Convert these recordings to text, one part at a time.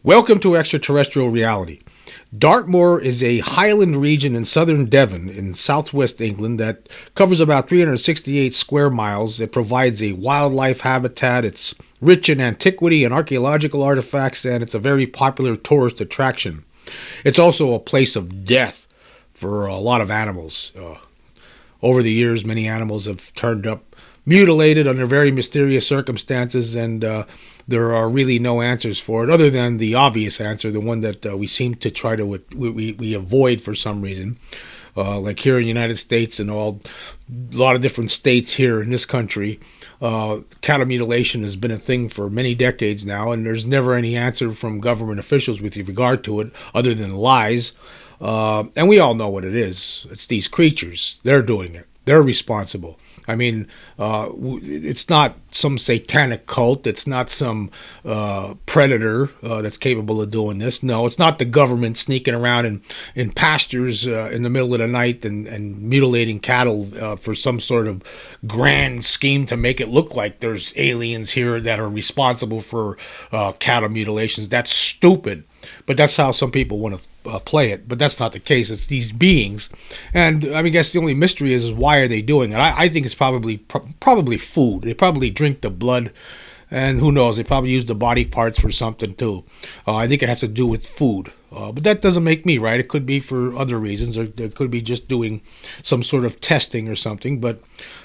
Welcome to Extraterrestrial Reality. Dartmoor is a highland region in southern Devon in southwest England that covers about 368 square miles. It provides a wildlife habitat. It's rich in antiquity and archaeological artifacts, and it's a very popular tourist attraction. It's also a place of death for a lot of animals. Over the years, many animals have turned up mutilated under very mysterious circumstances, and there are really no answers for it other than the obvious answer, the one that we seem to try to we avoid for some reason. Like here in the United States and a lot of different states here in this country, cattle mutilation has been a thing for many decades now, and there's never any answer from government officials with regard to it other than lies. And we all know what it is. It's these creatures. They're doing it. They're responsible. I mean, it's not some satanic cult. It's not some predator that's capable of doing this. No, it's not the government sneaking around in pastures in the middle of the night and mutilating cattle for some sort of grand scheme to make it look like there's aliens here that are responsible for cattle mutilations. That's stupid. But that's how some people want to play it. But that's not the case. It's these beings. And I mean, I guess the only mystery is why are they doing it? I think it's probably food. They probably drink the blood. And who knows? They probably use the body parts for something too. I think it has to do with food. But that doesn't make me right. It could be for other reasons. Or it could be just doing some sort of testing or something. But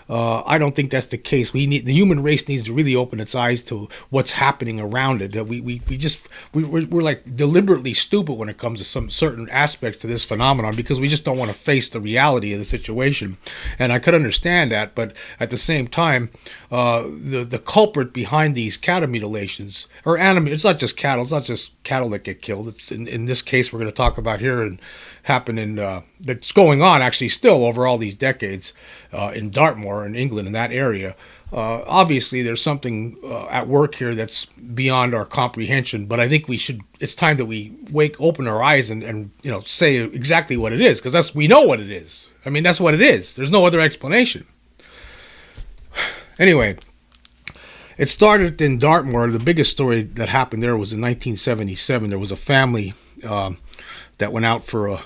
I don't think that's the case. The human race needs to really open its eyes to what's happening around it. We're like deliberately stupid when it comes to some certain aspects to this phenomenon because we just don't want to face the reality of the situation. And I could understand that, but at the same time, the culprit behind these cattle mutilations or animal, it's not just cattle. It's not just cattle that get killed. It's in this case we're going to talk about here and happen in that's going on actually still over all these decades in Dartmoor in England in that area. Obviously there's something at work here that's beyond our comprehension, but I think it's time that we open our eyes and say exactly what it is, because we know what it is. I mean, that's what it is. There's no other explanation. Anyway, it started in Dartmoor. The biggest story that happened there was in 1977. There was a family that went out for a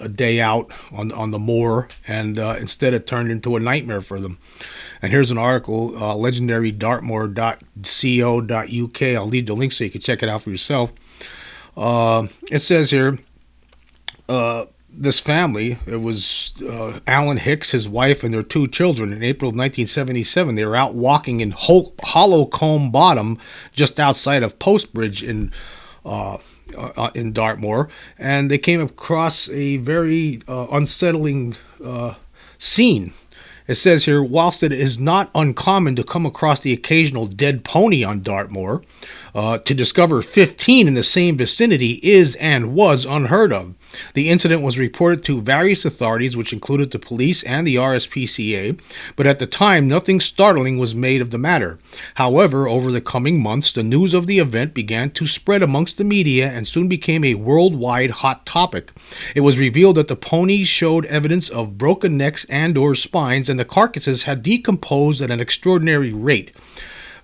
day out on the moor, and instead it turned into a nightmare for them. And here's an article, legendarydartmoor.co.uk. I'll leave the link so you can check it out for yourself. It says here, this family, it was Alan Hicks, his wife, and their two children. In April of 1977, they were out walking in Hollowcombe Bottom, just outside of Postbridge in Dartmoor, and they came across a very unsettling scene. It says here, whilst it is not uncommon to come across the occasional dead pony on Dartmoor, to discover 15 in the same vicinity is and was unheard of. The incident was reported to various authorities, which included the police and the RSPCA, but at the time nothing startling was made of the matter. However, over the coming months, the news of the event began to spread amongst the media and soon became a worldwide hot topic. It was revealed that the ponies showed evidence of broken necks and/or spines, and the carcasses had decomposed at an extraordinary rate.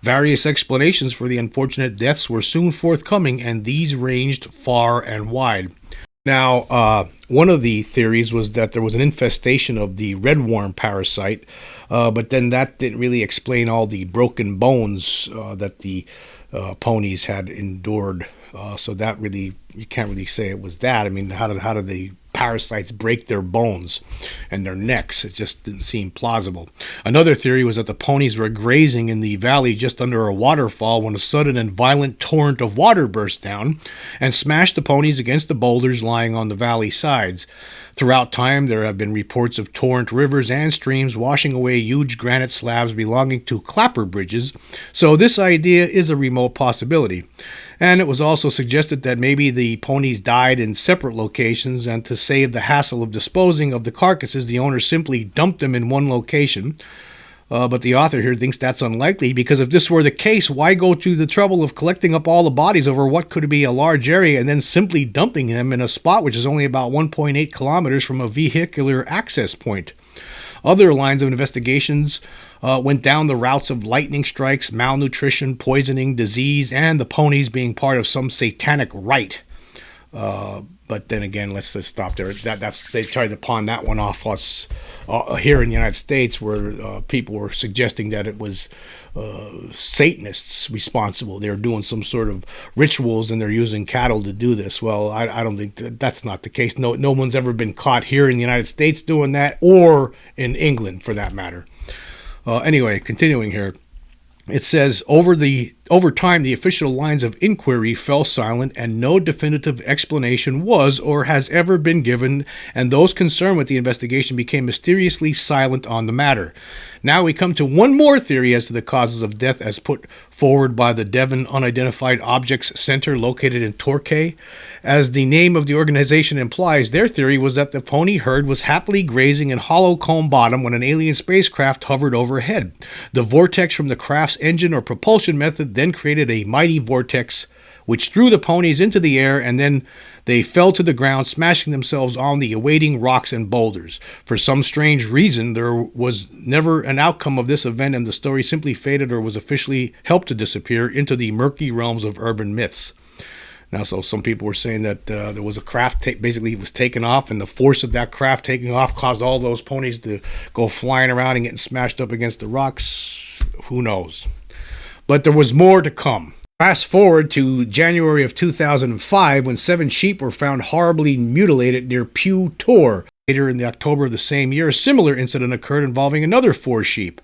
Various explanations for the unfortunate deaths were soon forthcoming, and these ranged far and wide. Now, one of the theories was that there was an infestation of the red worm parasite, but then that didn't really explain all the broken bones that the ponies had endured. So that really, you can't really say it was that. I mean, how did the parasites break their bones and their necks? It just didn't seem plausible. Another theory was that the ponies were grazing in the valley just under a waterfall when a sudden and violent torrent of water burst down and smashed the ponies against the boulders lying on the valley sides. Throughout time, there have been reports of torrent rivers and streams washing away huge granite slabs belonging to clapper bridges, so this idea is a remote possibility. And it was also suggested that maybe the ponies died in separate locations, and to save the hassle of disposing of the carcasses, the owner simply dumped them in one location. But the author here thinks that's unlikely, because if this were the case, why go to the trouble of collecting up all the bodies over what could be a large area and then simply dumping them in a spot which is only about 1.8 kilometers from a vehicular access point? Other lines of investigations went down the routes of lightning strikes, malnutrition, poisoning, disease, and the ponies being part of some satanic rite. But then again, let's just stop there. They tried to pawn that one off us here in the United States, where people were suggesting that it was Satanists responsible. They're doing some sort of rituals and they're using cattle to do this. Well, I don't think that's not the case. No one's ever been caught here in the United States doing that, or in England for that matter. Anyway, continuing here. It says, over time, the official lines of inquiry fell silent and no definitive explanation was or has ever been given, and those concerned with the investigation became mysteriously silent on the matter. Now we come to one more theory as to the causes of death as put forward by the Devon Unidentified Objects Center located in Torquay. As the name of the organization implies, their theory was that the pony herd was happily grazing in Hollow Combe Bottom when an alien spacecraft hovered overhead. The vortex from the craft's engine or propulsion method then created a mighty vortex which threw the ponies into the air, and then they fell to the ground, smashing themselves on the awaiting rocks and boulders. For some strange reason, there was never an outcome of this event, and the story simply faded or was officially helped to disappear into the murky realms of urban myths. Now, so some people were saying that there was a craft, basically it was taken off, and the force of that craft taking off caused all those ponies to go flying around and getting smashed up against the rocks. Who knows? But there was more to come. Fast forward to January of 2005, when 7 sheep were found horribly mutilated near Pugh Tor. Later in October of the same year, a similar incident occurred involving another 4 sheep.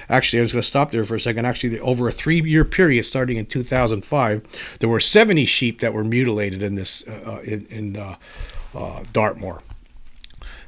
Actually, I was going to stop there for a second. Actually, over a 3-year period starting in 2005, there were 70 sheep that were mutilated in this in Dartmoor.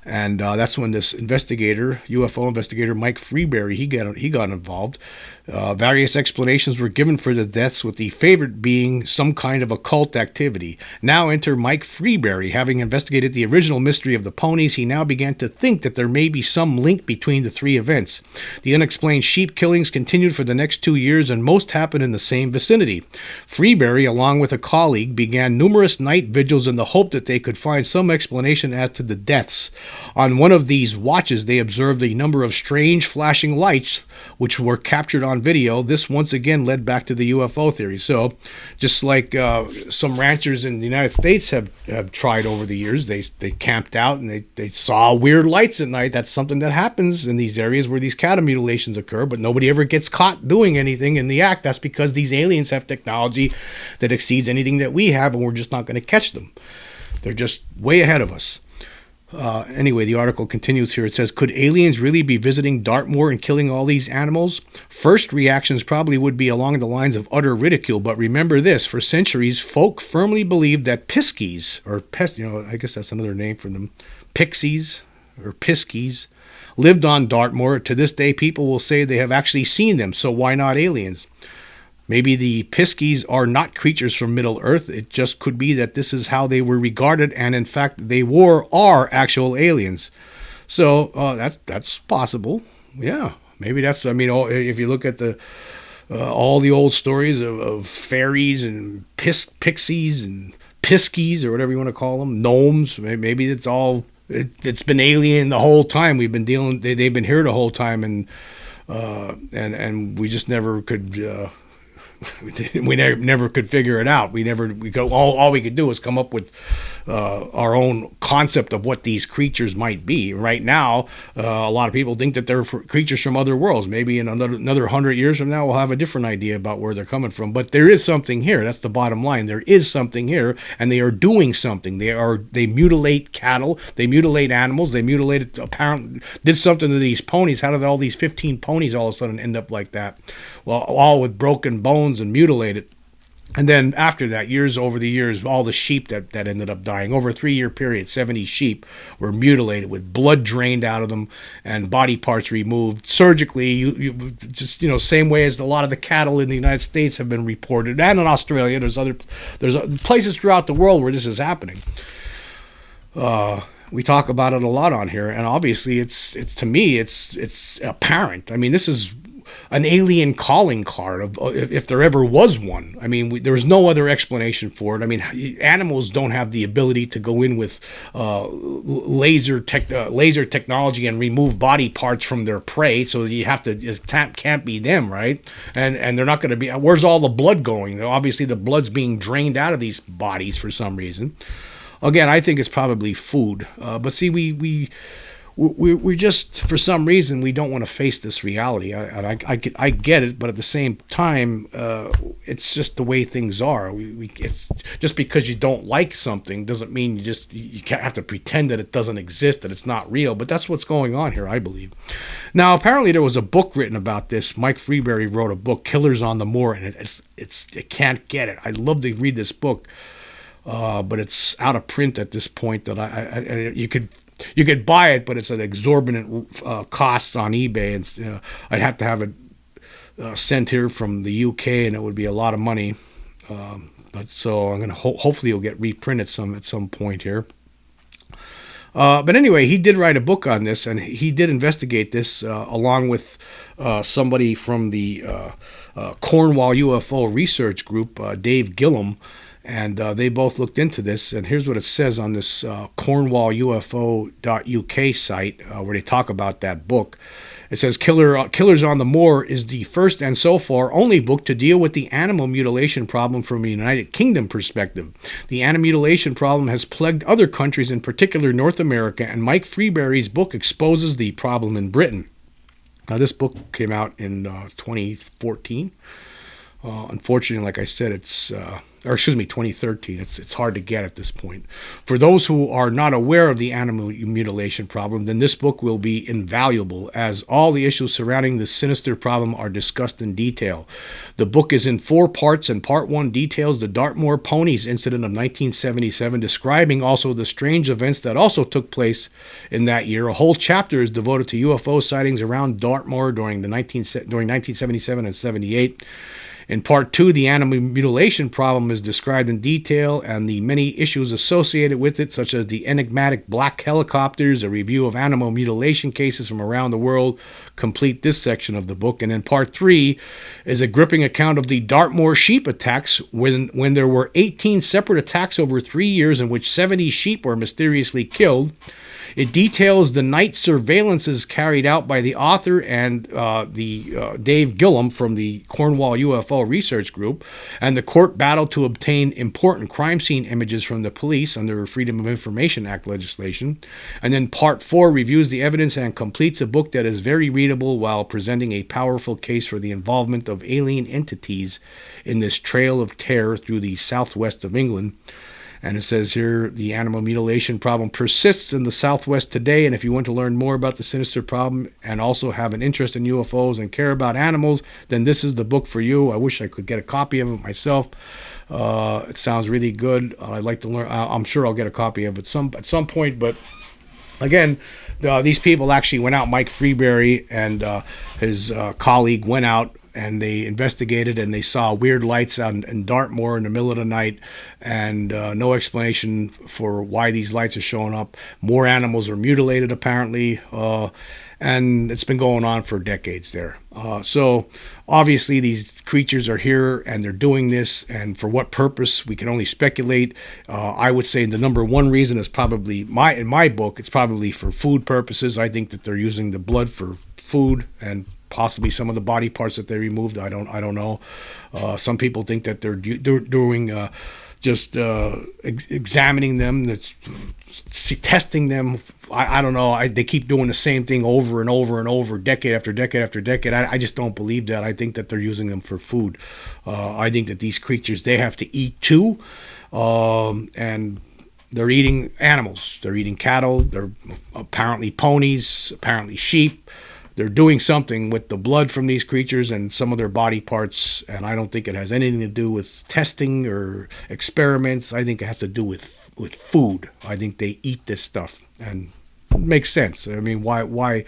And that's when this investigator, UFO investigator Mike Freeberry, he got involved. Various explanations were given for the deaths, with the favorite being some kind of occult activity. Now enter Mike Freeberry. Having investigated the original mystery of the ponies, he now began to think that there may be some link between the 3 events. The unexplained sheep killings continued for the next 2 years, and most happened in the same vicinity. Freeberry, along with a colleague, began numerous night vigils in the hope that they could find some explanation as to the deaths. On one of these watches, they observed a number of strange flashing lights, which were captured on video. This once again led back to the UFO theory. So, just like some ranchers in the United States have tried over the years, they camped out and they saw weird lights at night. That's something that happens in these areas where these cattle mutilations occur, but nobody ever gets caught doing anything in the act. That's because these aliens have technology that exceeds anything that we have, and we're just not going to catch them. They're just way ahead of us. Anyway, the article continues here. It says, could aliens really be visiting Dartmoor and killing all these animals? First reactions probably would be along the lines of utter ridicule, but remember this: for centuries, folk firmly believed that piskies, or I guess that's another name for them, pixies or piskies, lived on Dartmoor. To this day, people will say they have actually seen them, so why not aliens? Maybe the piskies are not creatures from Middle Earth. It just could be that this is how they were regarded, and in fact, they are actual aliens. So that's possible. Yeah, maybe that's. I mean, if you look at all the old stories of fairies and pixies and piskies, or whatever you want to call them, gnomes. Maybe it's all. It's been alien the whole time. We've been dealing. They've been here the whole time, and we just never could. We never could figure it out. All we could do is come up with our own concept of what these creatures might be. Right now, a lot of people think that they're creatures from other worlds. Maybe in another 100 years from now, we'll have a different idea about where they're coming from. But there is something here. That's the bottom line. There is something here, and they are doing something. They mutilate cattle. They mutilate animals. They did something to these ponies. How did all these 15 ponies all of a sudden end up like that? Well, all with broken bones and mutilated. And then after that, over the years, all the sheep that ended up dying. Over a 3-year period, 70 sheep were mutilated with blood drained out of them and body parts removed surgically. Same way as a lot of the cattle in the United States have been reported, and in Australia. There's places throughout the world where this is happening. We talk about it a lot on here, and obviously, it's to me, it's apparent. I mean, this is an alien calling card if there ever was one. I mean, there was no other explanation for it. I mean, animals don't have the ability to go in with laser technology and remove body parts from their prey. So you have to, it can't be them, right? And they're not going to be. Where's all the blood going? Obviously, the blood's being drained out of these bodies for some reason. Again, I think it's probably food. But see, we just, for some reason, we don't want to face this reality. I get it, but at the same time, it's just the way things are. It's just because you don't like something doesn't mean you can't have to pretend that it doesn't exist, that it's not real. But that's what's going on here, I believe. Now, apparently, there was a book written about this. Mike Freeberry wrote a book, Killers on the Moor, and you can't get it. I'd love to read this book. But it's out of print at this point. That you could buy it, but it's an exorbitant cost on eBay, and I'd have to have it sent here from the UK, and it would be a lot of money. But so I'm gonna hopefully it'll get reprinted at some point here. But anyway, he did write a book on this, and he did investigate this along with somebody from the Cornwall UFO Research Group, Dave Gillum. And they both looked into this, and here's what it says on this cornwallufo.uk site where they talk about that book. It says, Killers on the Moor is the first and so far only book to deal with the animal mutilation problem from a United Kingdom perspective. The animal mutilation problem has plagued other countries, in particular North America, and Mike Freeberry's book exposes the problem in Britain. Now, this book came out in 2014. Unfortunately, like I said, 2013. It's hard to get at this point. For those who are not aware of the animal mutilation problem, then this book will be invaluable, as all the issues surrounding this sinister problem are discussed in detail. The book is in 4 parts, and part 1 details the Dartmoor ponies incident of 1977, describing also the strange events that also took place in that year. A whole chapter is devoted to UFO sightings around Dartmoor during 1977 and 78. In part 2, the animal mutilation problem is described in detail and the many issues associated with it, such as the enigmatic black helicopters, a review of animal mutilation cases from around the world, complete this section of the book. And in part 3 is a gripping account of the Dartmoor sheep attacks, when there were 18 separate attacks over 3 years in which 70 sheep were mysteriously killed. It details the night surveillances carried out by the author and Dave Gillum from the Cornwall UFO Research Group, and the court battle to obtain important crime scene images from the police under Freedom of Information Act legislation. And then part 4 reviews the evidence and completes a book that is very readable while presenting a powerful case for the involvement of alien entities in this trail of terror through the southwest of England. And it says here, the animal mutilation problem persists in the Southwest today, and if you want to learn more about the sinister problem and also have an interest in UFOs and care about animals, then this is the book for you. I wish I could get a copy of it myself. It sounds really good. I'd like to learn. I'm sure I'll get a copy of it at some point, but again, these people actually went out. Mike Freeberry and his colleague went out, and they investigated, and they saw weird lights out in Dartmoor in the middle of the night, and no explanation for why these lights are showing up. More animals are mutilated, apparently, and it's been going on for decades there. So obviously these creatures are here, and they're doing this, and for what purpose, we can only speculate. I would say the number one reason is probably, in my book, it's probably for food purposes. I think that they're using the blood for food, and possibly some of the body parts that they removed. I don't know. Some people think that they're doing examining them, testing them. I don't know. They keep doing the same thing over and over and over, decade after decade after decade. I just don't believe that. I think that they're using them for food. I think that these creatures, they have to eat too, and they're eating animals. They're eating cattle. They're apparently ponies, apparently sheep. They're doing something with the blood from these creatures and some of their body parts, and I don't think it has anything to do with testing or experiments. I think it has to do with food. I think they eat this stuff, and it makes sense. I mean, why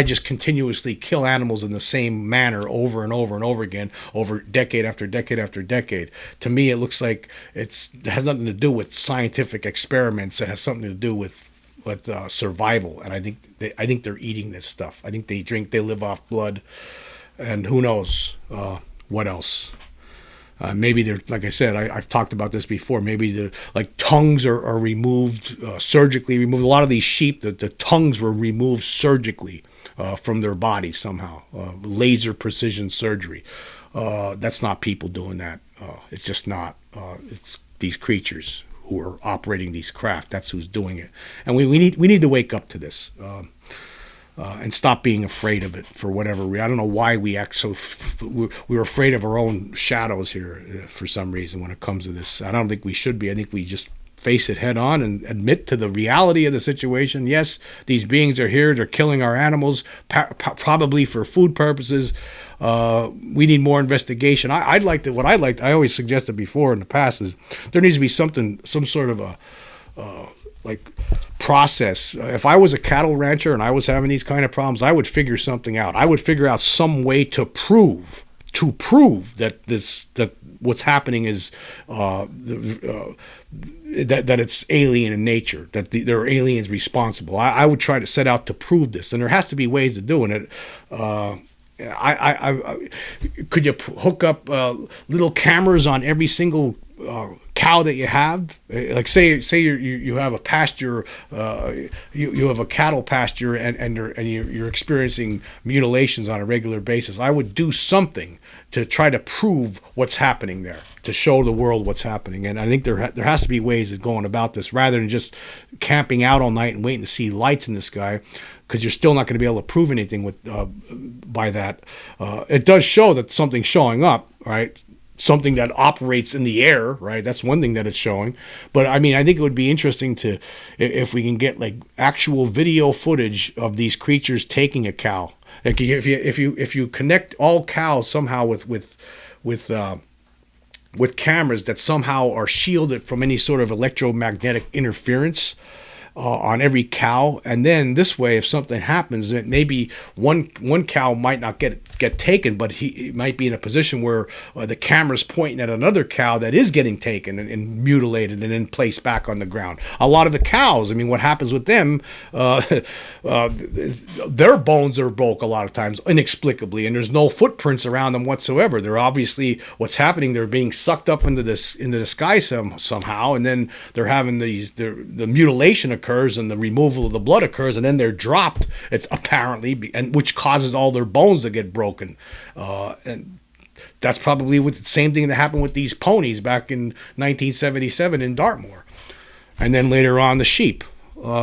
just continuously kill animals in the same manner over and over and over again, over decade after decade after decade? To me, it looks like it has nothing to do with scientific experiments. It has something to do with survival, and I think they're eating this stuff. I think they live off blood, And who knows what else. Maybe they're, like I said, I've talked about this before. Maybe the tongues are removed, surgically removed. A lot of these sheep, the tongues were removed surgically from their bodies somehow. Laser precision surgery. That's not people doing that. It's just not. It's these creatures who are operating these craft. That's who's doing it. And we need to wake up to this. And stop being afraid of it for whatever reason. I don't know why we act so. We're afraid of our own shadows here for some reason when it comes to this. I don't think we should be. I think we just face it head on and admit to the reality of the situation. Yes, these beings are here. They're killing our animals, probably for food purposes. We need more investigation. I always suggested before in the past is there needs to be some sort of a process. If I was a cattle rancher and I was having these kind of problems, I would figure something out. I would figure out some way to prove that what's happening is that it's alien in nature, that there are aliens responsible. I would try to set out to prove this, and there has to be ways of doing it. Could you hook up little cameras on every single cow that you have? Like say you have a pasture, you have a cattle pasture, and you're experiencing mutilations on a regular basis. I would do something to try to prove what's happening there, to show the world what's happening. And I think there has to be ways of going about this rather than just camping out all night and waiting to see lights in the sky, because you're still not going to be able to prove anything by that. It does show that something's showing up, right? Something that operates in the air, right? That's one thing that it's showing. But I mean, I think it would be interesting to, if we can get actual video footage of these creatures taking a cow. Like if you connect all cows somehow with cameras that somehow are shielded from any sort of electromagnetic interference on every cow, and then this way, if something happens, maybe one cow might not get taken, but he might be in a position where the camera's pointing at another cow that is getting taken and mutilated and then placed back on the ground. A lot of the cows, I mean, what happens with them? Their bones are broke a lot of times inexplicably, and there's no footprints around them whatsoever. They're obviously, what's happening, they're being sucked up into the sky somehow, and then they're having the mutilation occurs and the removal of the blood occurs, and then they're dropped. It's apparently, and which causes all their bones to get broken. And that's probably the same thing that happened with these ponies back in 1977 in Dartmoor, and then later on the sheep.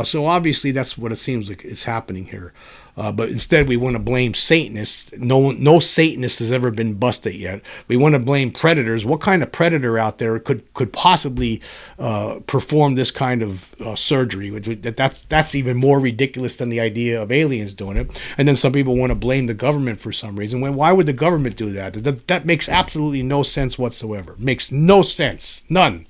So obviously that's what it seems like is happening here. But instead we want to blame Satanists. No Satanist has ever been busted yet. We want to blame predators. What kind of predator out there could possibly perform this kind of surgery? That's even more ridiculous than the idea of aliens doing it. And then some people want to blame the government for some reason. Why would the government do that? That makes absolutely no sense whatsoever. Makes no sense. None.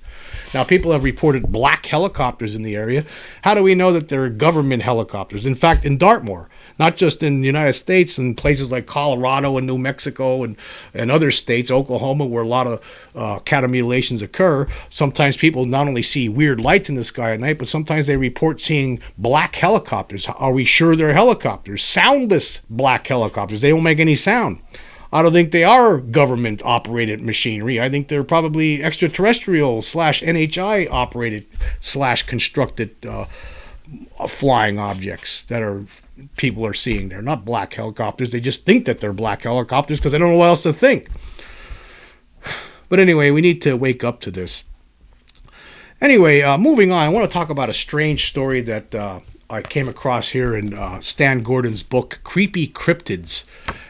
Now, people have reported black helicopters in the area. How do we know that they're government helicopters? In fact, in Dartmoor, not just in the United States, in places like Colorado and New Mexico and other states, Oklahoma, where a lot of cattle mutilations occur, sometimes people not only see weird lights in the sky at night, but sometimes they report seeing black helicopters. Are we sure they're helicopters? Soundless black helicopters. They don't make any sound. I don't think they are government-operated machinery. I think they're probably extraterrestrial / NHI operated / constructed flying objects that people are seeing. They're not black helicopters. They just think that they're black helicopters because they don't know what else to think. But anyway, we need to wake up to this. Anyway, moving on, I want to talk about a strange story that I came across here in Stan Gordon's book, CRYPTIDS.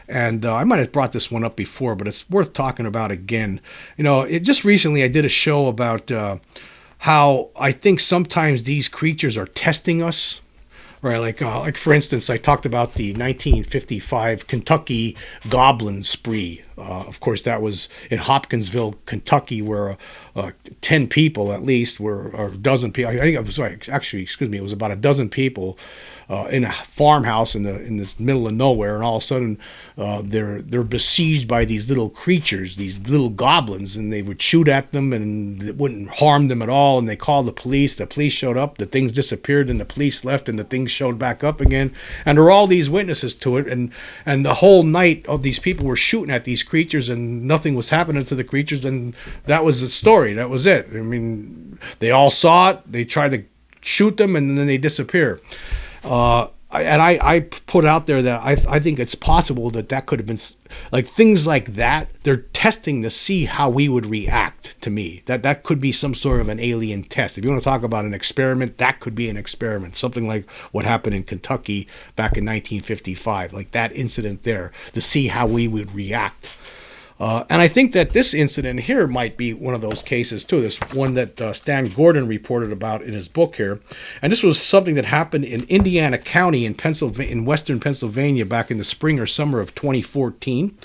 And I might have brought this one up before, but it's worth talking about again. You know, just recently I did a show about how I think sometimes these creatures are testing us. Right, like for instance, I talked about the 1955 Kentucky goblin spree. Of course, that was in Hopkinsville, Kentucky, where 10 people at least or a dozen people. I think it was it was about a dozen people in a farmhouse in this middle of nowhere, and all of a sudden they're besieged by these little creatures, these little goblins, and they would shoot at them and it wouldn't harm them at all. And they called the police. The police showed up. The things disappeared, and the police left, and the things showed back up again, and there were all these witnesses to it, and the whole night all these people were shooting at these creatures and nothing was happening to the creatures, and that was the story. That was it. I mean, they all saw it, they tried to shoot them, and then they disappear. I put out there that I think it's possible that could have been, like, things like that. They're testing to see how we would react. To me, that could be some sort of an alien test. If you want to talk about an experiment, that could be an experiment. Something like what happened in Kentucky back in 1955, like that incident there, to see how we would react. And I think that this incident here might be one of those cases too. This one that Stan Gordon reported about in his book here, and this was something that happened in Indiana County in western Pennsylvania back in the spring or summer of 2014,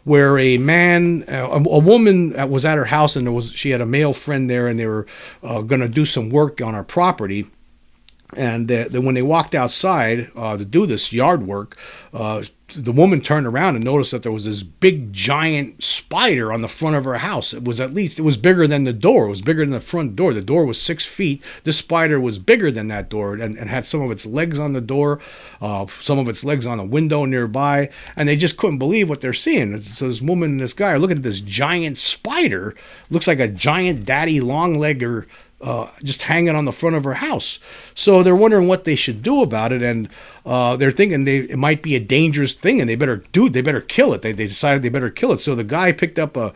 where a woman was at her house, and she had a male friend there, and they were going to do some work on her property. And then when they walked outside to do this yard work, the woman turned around and noticed that there was this big giant spider on the front of her house. It was bigger than the door. It was bigger than the front door. The door was 6 feet. This spider was bigger than that door and had some of its legs on the door, some of its legs on a window nearby. And they just couldn't believe what they're seeing. So this woman and this guy are looking at this giant spider. Looks like a giant daddy long-legger just hanging on the front of her house. So they're wondering what they should do about it, and they're thinking it might be a dangerous thing, and they better kill it. They decided they better kill it. So the guy picked up a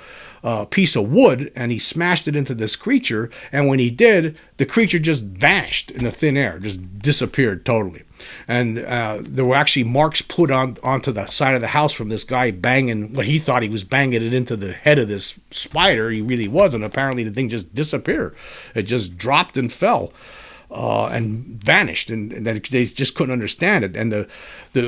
piece of wood and he smashed it into this creature, and when he did, the creature just vanished in the thin air, just disappeared totally. And there were actually marks put onto the side of the house from this guy banging what he thought he was banging it into the head of this spider. He really wasn't. Apparently the thing just disappeared. It just dropped and fell and vanished, and they just couldn't understand it. And the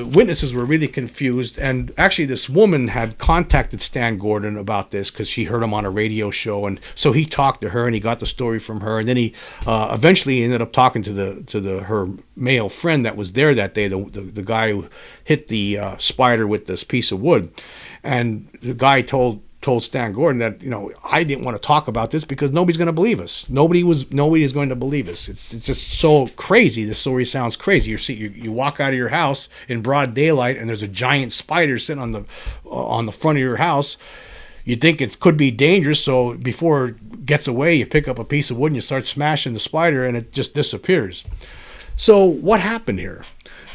witnesses were really confused. And actually this woman had contacted Stan Gordon about this because she heard him on a radio show, and so he talked to her and he got the story from her, and then he eventually ended up talking to her male friend that was there that day, the guy who hit the spider with this piece of wood. And the guy told Stan Gordon that, I didn't want to talk about this because nobody's going to believe us. Nobody is going to believe us. It's just so crazy. The story sounds crazy. You walk out of your house in broad daylight and there's a giant spider sitting on the front of your house. You think it could be dangerous, so before it gets away, you pick up a piece of wood and you start smashing the spider, and it just disappears. So what happened here?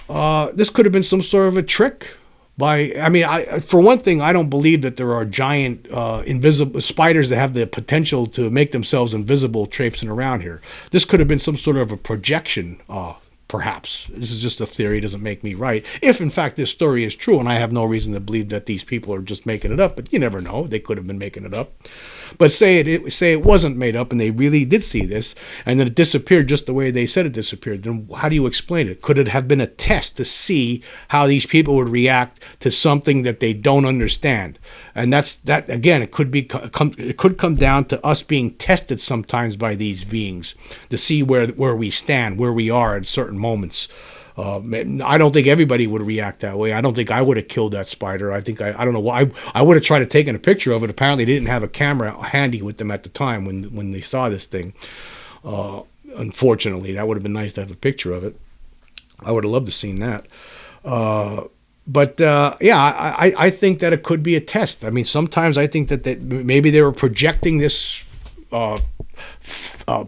This could have been some sort of a trick. For one thing, I don't believe that there are giant invisible spiders that have the potential to make themselves invisible traipsing around here. This could have been some sort of a projection, perhaps. This is just a theory, doesn't make me right. If, in fact, this story is true, and I have no reason to believe that these people are just making it up, but you never know. They could have been making it up. But say it wasn't made up and they really did see this, and then it disappeared just the way they said it disappeared. Then how do you explain it? Could it have been a test to see how these people would react to something that they don't understand? And that again, it could come down to us being tested sometimes by these beings to see where we stand, where we are at certain moments. I don't think everybody would react that way. I don't think I would have killed that spider. I think I don't know why. I would have tried to take a picture of it. Apparently they didn't have a camera handy with them at the time when they saw this thing. Unfortunately, that would have been nice to have a picture of it. I would have loved to have seen that. I think that it could be a test. I mean, sometimes I think that maybe they were projecting this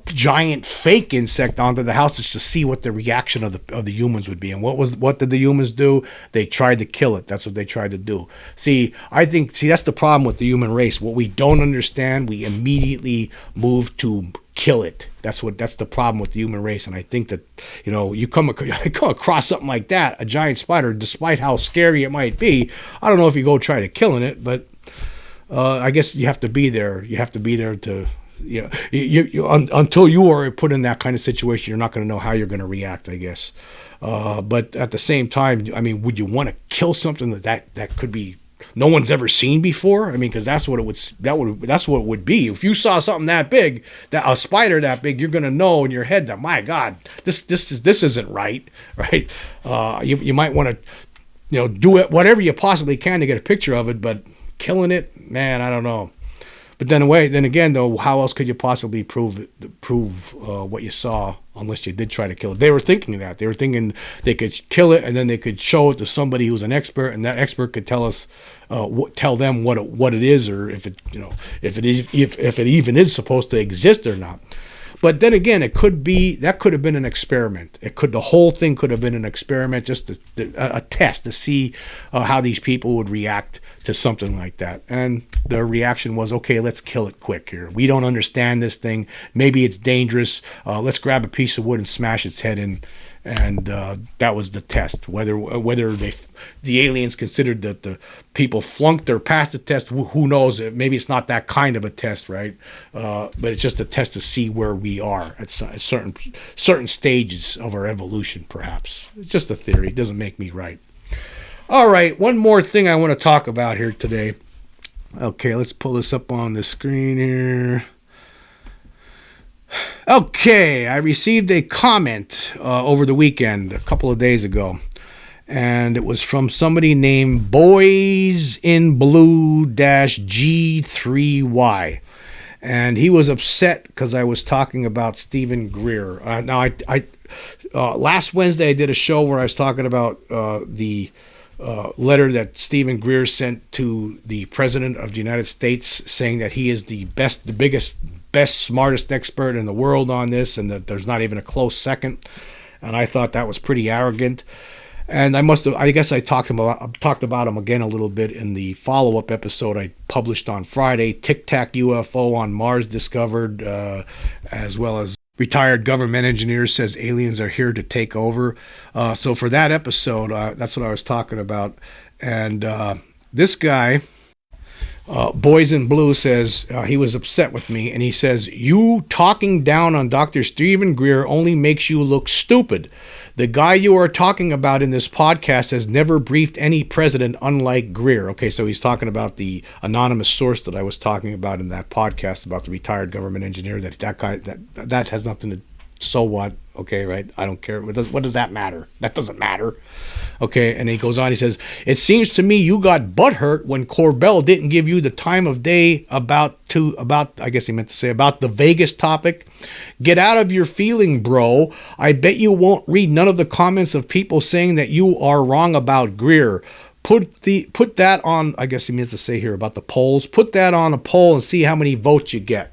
giant fake insect onto the house just to see what the reaction of the humans would be. And what did the humans do? They tried to kill it. That's what they tried to do. See, that's the problem with the human race. What we don't understand, we immediately move to kill it. That's the problem with the human race. And I think that, you come across something like that, a giant spider, despite how scary it might be, I don't know if you go try to killing it, but I guess you have to be there. You have to be there to, until you are put in that kind of situation, you're not going to know how you're going to react, I guess. But at the same time, I mean, would you want to kill something that could be no one's ever seen before? I mean, because that's what it would be. If you saw something that big, a spider that big, you're going to know in your head that, my God, this isn't right, right? You might want to, do it whatever you possibly can to get a picture of it, but killing it, man, I don't know. But then again, though, how else could you possibly prove what you saw unless you did try to kill it? They were thinking that. They were thinking they could kill it and then they could show it to somebody who's an expert, and that expert could tell us, tell them what it is, or if it even is supposed to exist or not. But then again, that could have been an experiment. The whole thing could have been an experiment, just a test to see how these people would react to something like that. And their reaction was, okay, let's kill it quick here. We don't understand this thing. Maybe it's dangerous. Let's grab a piece of wood and smash its head in. And that was the test. Whether the aliens considered that the people flunked or passed the test, who knows? Maybe it's not that kind of a test, right? But it's just a test to see where we are at certain stages of our evolution, perhaps. It's just a theory. It doesn't make me right. All right, one more thing I want to talk about here today. Okay, let's pull this up on the screen here. Okay, I received a comment over the weekend, a couple of days ago, and it was from somebody named Boys in Blue G3Y, and he was upset because I was talking about Stephen Greer. Now, I last Wednesday I did a show where I was talking about the letter that Stephen Greer sent to the President of the United States, saying that he is the biggest, smartest expert in the world on this, and that there's not even a close second. And I thought that was pretty arrogant. And I guess I talked about him again a little bit in the follow-up episode I published on Friday, Tic Tac UFO on Mars discovered, as well as retired government engineer says aliens are here to take over. So for that episode, that's what I was talking about. And this guy, Boys in Blue, says he was upset with me, and he says, you talking down on Dr. Stephen Greer only makes you look stupid. The guy you are talking about in this podcast has never briefed any president, unlike Greer. Okay, so he's talking about the anonymous source that I was talking about in that podcast about the retired government engineer. That guy, that has nothing to. So what? Okay, right? I don't care. What does that matter? That doesn't matter. Okay, and he goes on. He says, it seems to me you got butthurt when Corbell didn't give you the time of day about I guess he meant to say about the Vegas topic. Get out of your feeling, bro. I bet you won't read none of the comments of people saying that you are wrong about Greer. Put that on, I guess he meant to say here about the polls. Put that on a poll and see how many votes you get.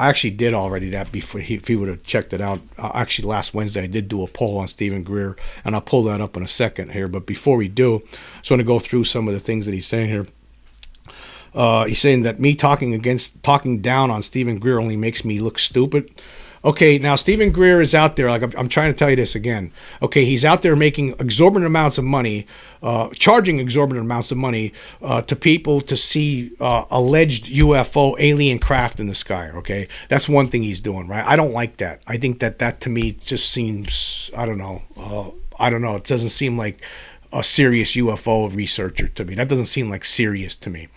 I actually did already that before if he would have checked it out. Actually, last Wednesday I did do a poll on Stephen Greer, and I'll pull that up in a second here. But before we do, I just want to go through some of the things that he's saying here. He's saying that me talking down on Stephen Greer only makes me look stupid. Okay, now Stephen Greer is out there, like I'm trying to tell you this again. Okay, he's out there making exorbitant amounts of money, charging exorbitant amounts of money to people to see alleged UFO alien craft in the sky, okay? That's one thing he's doing, right? I don't like that. I think that to me just seems, I don't know. It doesn't seem like a serious UFO researcher to me. That doesn't seem like serious to me.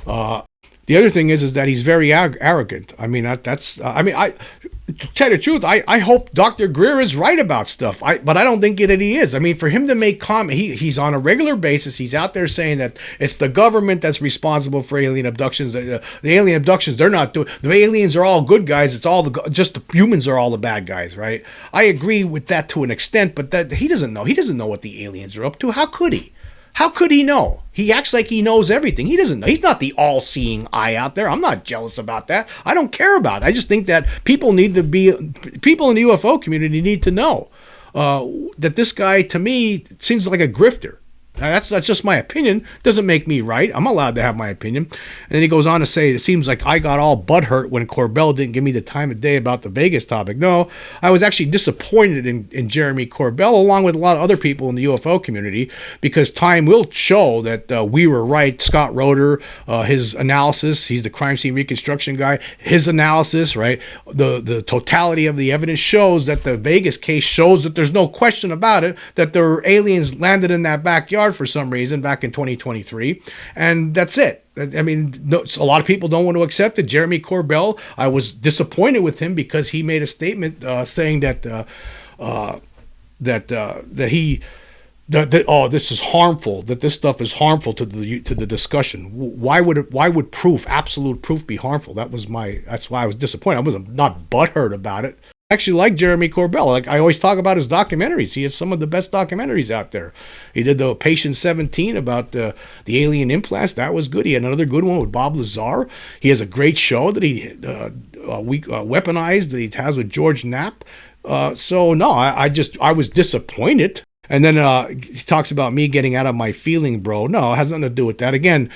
The other thing is that he's very arrogant. I mean, I to tell you the truth, I hope Dr. Greer is right about stuff, but I don't think that he is. I mean, for him to make comment, he's on a regular basis, he's out there saying that it's the government that's responsible for alien abductions. The alien abductions, they're not doing. The aliens are all good guys. It's all just the humans are all the bad guys, right? I agree with that to an extent, but that he doesn't know. He doesn't know what the aliens are up to. How could he? How could he know? He acts like he knows everything. He doesn't know. He's not the all-seeing eye out there. I'm not jealous about that. I don't care about it. I just think that people in the UFO community need to know that this guy, to me, seems like a grifter. Now, that's just my opinion. Doesn't make me right. I'm allowed to have my opinion. And then he goes on to say, it seems like I got all butthurt when Corbell didn't give me the time of day about the Vegas topic. No, I was actually disappointed in Jeremy Corbell, along with a lot of other people in the UFO community, because time will show that we were right. Scott Roeder, his analysis, he's the crime scene reconstruction guy, his analysis, right? The totality of the evidence shows that the Vegas case shows that there's no question about it, that there were aliens landed in that backyard for some reason back in 2023, and that's it. I mean, a lot of people don't want to accept it. Jeremy Corbell, I was disappointed with him because he made a statement saying that this is harmful, that this stuff is harmful to the discussion. Why would proof, absolute proof, be harmful? That's why I was disappointed. I was not butthurt about it. I actually like Jeremy Corbell. Like, I always talk about his documentaries. He has some of the best documentaries out there. He did the Patient 17 about the alien implants. That was good. He had another good one with Bob Lazar. He has a great show that he weaponized, that he has with George Knapp. So no, I was disappointed. And then he talks about me getting out of my feeling, bro. No, it has nothing to do with that. Again,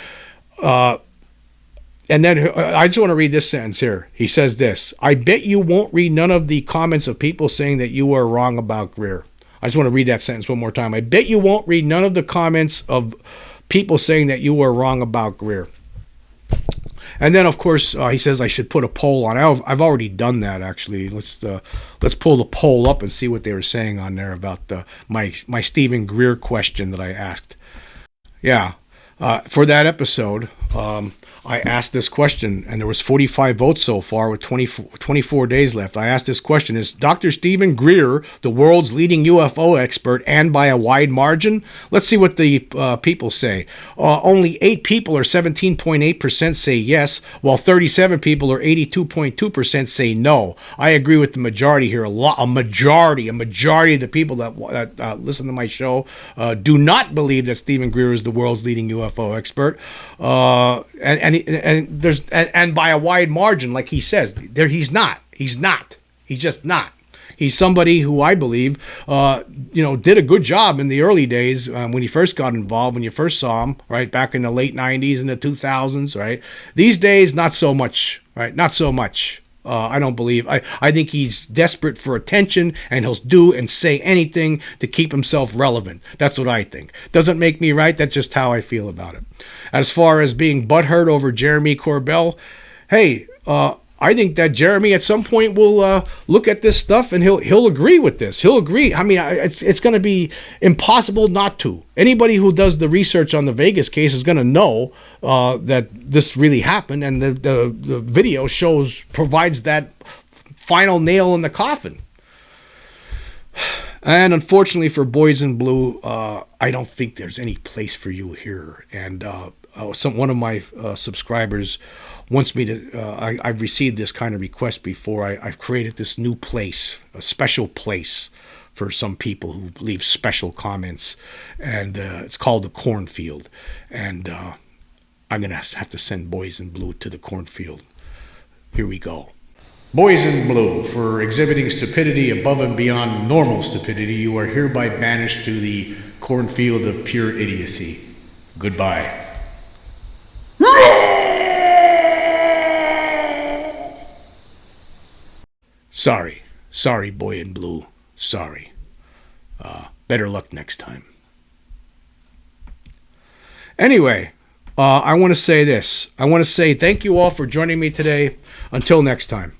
and then I just want to read this sentence here. He says this: I bet you won't read none of the comments of people saying that you are wrong about Greer. I just want to read that sentence one more time. I bet you won't read none of the comments of people saying that you were wrong about Greer. And then, of course, he says I should put a poll on. I've already done that, actually. Let's pull the poll up and see what they were saying on there about my Stephen Greer question that I asked. Yeah, for that episode, I asked this question, and there was 45 votes so far with 24 days left. I asked this question: is Dr. Stephen Greer the world's leading UFO expert, and by a wide margin? Let's see what the people say. Only 8 people, or 17.8%, say yes, while 37 people, or 82.2%, say no. I agree with the majority here. A majority of the people that listen to my show do not believe that Stephen Greer is the world's leading UFO expert. And by a wide margin, like he says, he's not. He's just not. He's somebody who I believe, did a good job in the early days when he first got involved, when you first saw him, right, back in the late 90s and the 2000s, right? These days, not so much, right? Not so much. I don't believe. I think he's desperate for attention, and he'll do and say anything to keep himself relevant. That's what I think. Doesn't make me right. That's just how I feel about it. As far as being butthurt over Jeremy Corbell, hey, I think that Jeremy at some point will look at this stuff, and he'll agree with this. He'll agree. I mean, it's going to be impossible not to. Anybody who does the research on the Vegas case is going to know that this really happened, and the video provides that final nail in the coffin. And unfortunately for Boys in Blue, I don't think there's any place for you here. And one of my subscribers wants me to. I've received this kind of request before. I've created this new place, a special place for some people who leave special comments, and it's called the Cornfield. And I'm gonna have to send Boys in Blue to the Cornfield. Here we go. Boys in Blue, for exhibiting stupidity above and beyond normal stupidity, you are hereby banished to the Cornfield of Pure Idiocy. Goodbye. Sorry, Boy in Blue. Sorry. Better luck next time. Anyway, I want to say this. I want to say thank you all for joining me today. Until next time.